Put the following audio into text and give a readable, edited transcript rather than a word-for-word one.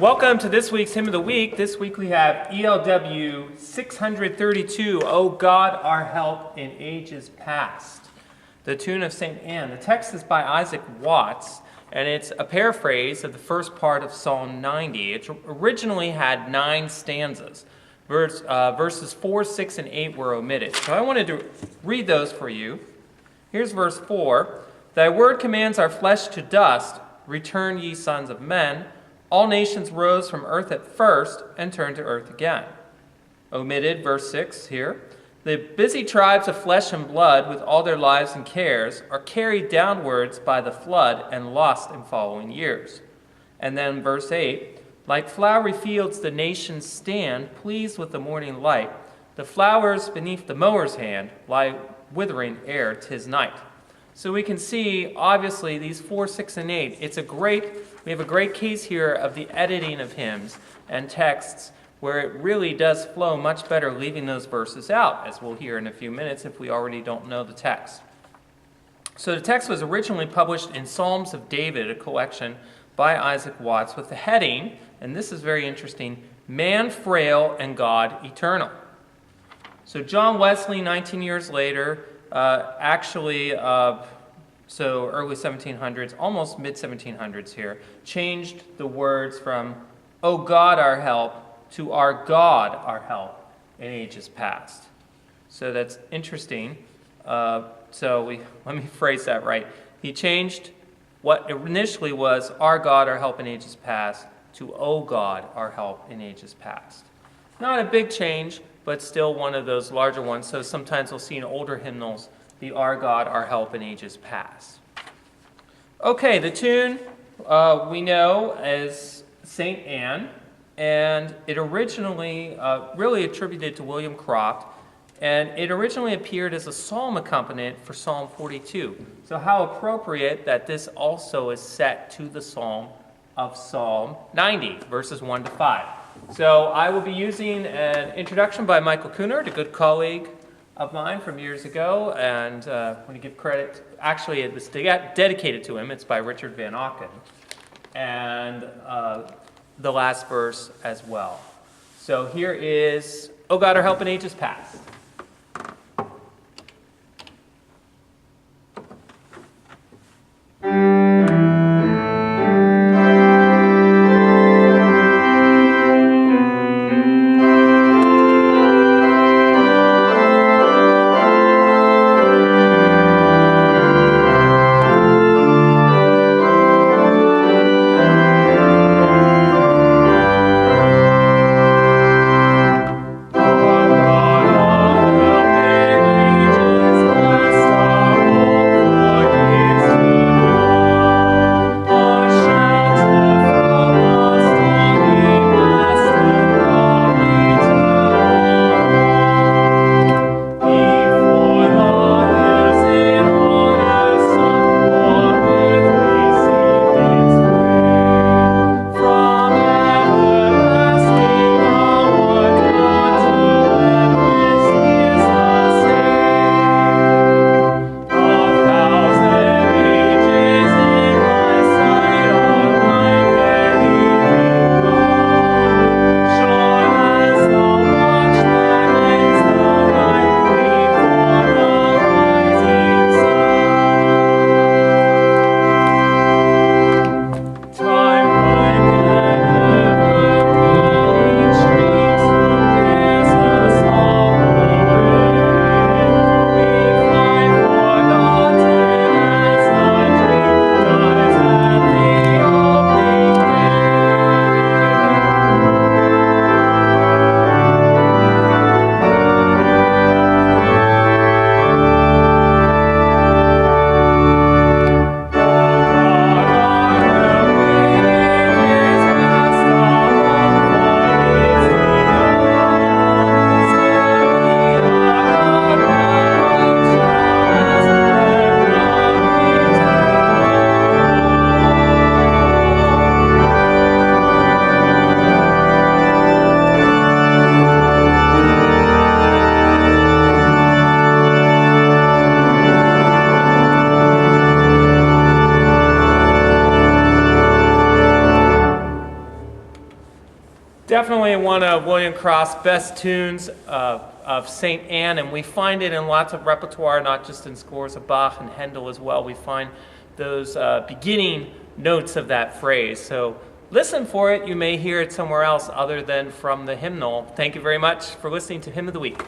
Welcome to this week's Hymn of the Week. This week we have ELW 632, O God, our help in ages past. The tune of St. Anne. The text is by Isaac Watts, and it's a paraphrase of the first part of Psalm 90. It originally had 9 stanzas. Verses 4, 6, and 8 were omitted. So I wanted to read those for you. Here's verse 4. Thy word commands our flesh to dust. Return, ye sons of men. All nations rose from earth at first and turned to earth again. Omitted, verse 6 here. The busy tribes of flesh and blood, with all their lives and cares, are carried downwards by the flood and lost in following years. And then verse 8. Like flowery fields the nations stand, pleased with the morning light. The flowers beneath the mower's hand lie withering ere 'tis night. So we can see, obviously, these 4, 6, and 8. We have a great case here of the editing of hymns and texts where it really does flow much better leaving those verses out, as we'll hear in a few minutes if we already don't know the text. So the text was originally published in Psalms of David, a collection by Isaac Watts, with the heading, and this is very interesting, Man Frail and God Eternal. So John Wesley, 19 years later, so early 1700s, almost mid-1700s here, changed the words from, O God, our help, to Our God, our help, in ages past. So that's interesting. Let me phrase that right. He changed what initially was Our God, our help in ages past, to O God, our help in ages past. Not a big change, but still one of those larger ones. So sometimes we'll see in older hymnals the Our God, our help in ages past. Okay, the tune we know as St. Anne, and it originally really attributed to William Croft, and it originally appeared as a psalm accompaniment for Psalm 42. So how appropriate that this also is set to the psalm of Psalm 90, verses 1 to 5. So I will be using an introduction by Michael Kunert, a good colleague of mine from years ago, and I want to give credit. Actually, it was dedicated to him. It's by Richard Van Auken, and the last verse as well. So here is, O God, our help in ages past. God, Definitely one of William Cross' best tunes of St. Anne, and we find it in lots of repertoire, not just in scores of Bach and Handel as well. We find those beginning notes of that phrase. So listen for it. You may hear it somewhere else other than from the hymnal. Thank you very much for listening to Hymn of the Week.